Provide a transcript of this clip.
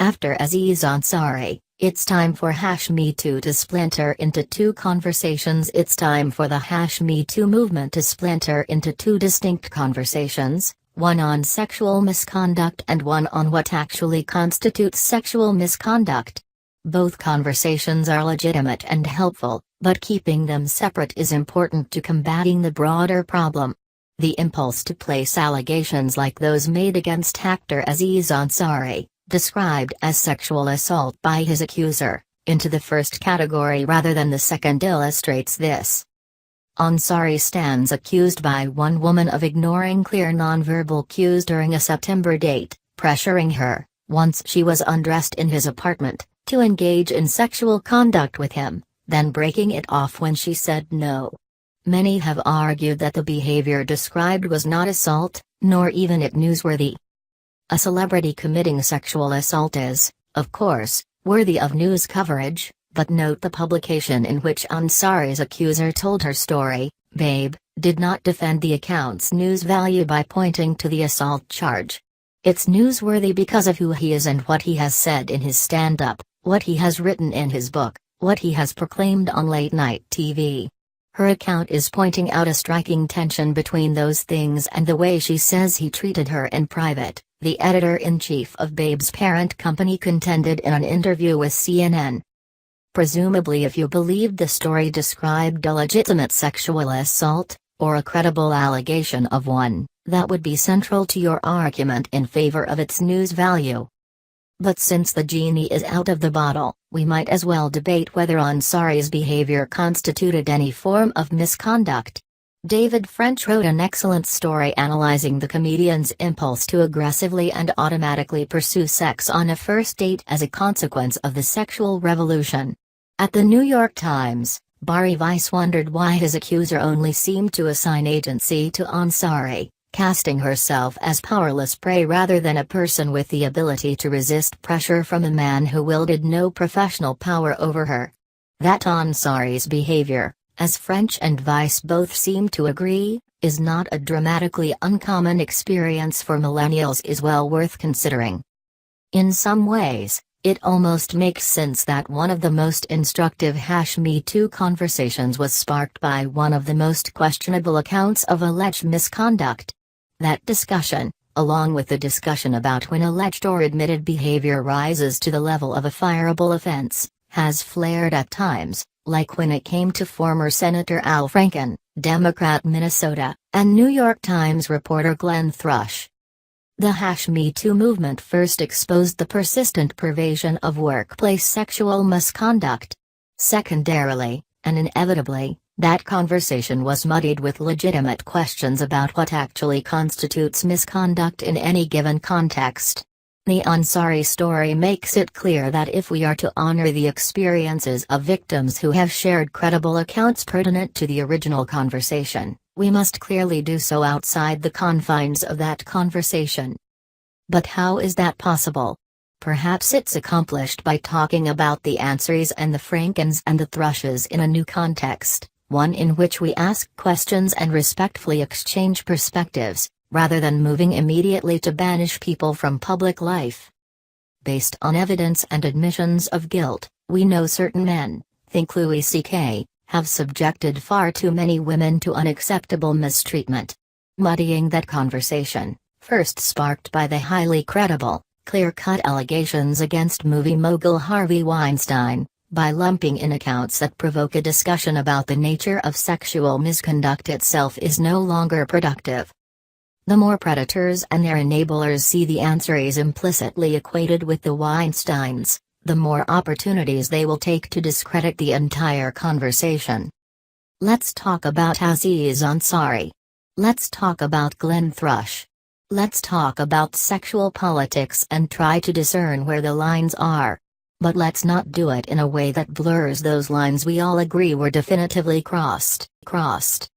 After Aziz Ansari, it's time for #MeToo to splinter into two conversations. It's time for the #MeToo movement to splinter into two distinct conversations, one on sexual misconduct and one on what actually constitutes sexual misconduct. Both conversations are legitimate and helpful, but keeping them separate is important to combating the broader problem. The impulse to place allegations like those made against actor Aziz Ansari, described as sexual assault by his accuser, into the first category rather than the second illustrates this. Ansari stands accused by one woman of ignoring clear nonverbal cues during a September date, pressuring her, once she was undressed in his apartment, to engage in sexual conduct with him, then breaking it off when she said no. Many have argued that the behavior described was not assault, nor even it newsworthy. A celebrity committing sexual assault is, of course, worthy of news coverage, but note the publication in which Ansari's accuser told her story, Babe, did not defend the account's news value by pointing to the assault charge. It's newsworthy because of who he is and what he has said in his stand-up, what he has written in his book, what he has proclaimed on late-night TV. Her account is pointing out a striking tension between those things and the way she says he treated her in private, the editor-in-chief of Babe's parent company contended in an interview with CNN. Presumably, if you believed the story described a legitimate sexual assault, or a credible allegation of one, that would be central to your argument in favor of its news value. But since the genie is out of the bottle, we might as well debate whether Ansari's behavior constituted any form of misconduct. David French wrote an excellent story analyzing the comedian's impulse to aggressively and automatically pursue sex on a first date as a consequence of the sexual revolution. At the New York Times, Bari Weiss wondered why his accuser only seemed to assign agency to Ansari, casting herself as powerless prey rather than a person with the ability to resist pressure from a man who wielded no professional power over her. That Ansari's behavior, as French and Weiss both seem to agree, is not a dramatically uncommon experience for millennials is well worth considering. In some ways, it almost makes sense that one of the most instructive #MeToo conversations was sparked by one of the most questionable accounts of alleged misconduct. That discussion, along with the discussion about when alleged or admitted behavior rises to the level of a fireable offense, has flared at times, like when it came to former Senator Al Franken, Democrat Minnesota, and New York Times reporter Glenn Thrush. The #MeToo movement first exposed the persistent pervasion of workplace sexual misconduct. Secondarily, and inevitably, that conversation was muddied with legitimate questions about what actually constitutes misconduct in any given context. The Ansari story makes it clear that if we are to honor the experiences of victims who have shared credible accounts pertinent to the original conversation, we must clearly do so outside the confines of that conversation. But how is that possible? Perhaps it's accomplished by talking about the Ansaris and the Frankens and the Thrushes in a new context, one in which we ask questions and respectfully exchange perspectives, rather than moving immediately to banish people from public life. Based on evidence and admissions of guilt, we know certain men, think Louis C.K., have subjected far too many women to unacceptable mistreatment. Muddying that conversation, first sparked by the highly credible, clear-cut allegations against movie mogul Harvey Weinstein, by lumping in accounts that provoke a discussion about the nature of sexual misconduct itself is no longer productive. The more predators and their enablers see the Ansaris implicitly equated with the Weinsteins, the more opportunities they will take to discredit the entire conversation. Let's talk about Aziz Ansari. Let's talk about Glenn Thrush. Let's talk about sexual politics and try to discern where the lines are. But let's not do it in a way that blurs those lines we all agree were definitively crossed.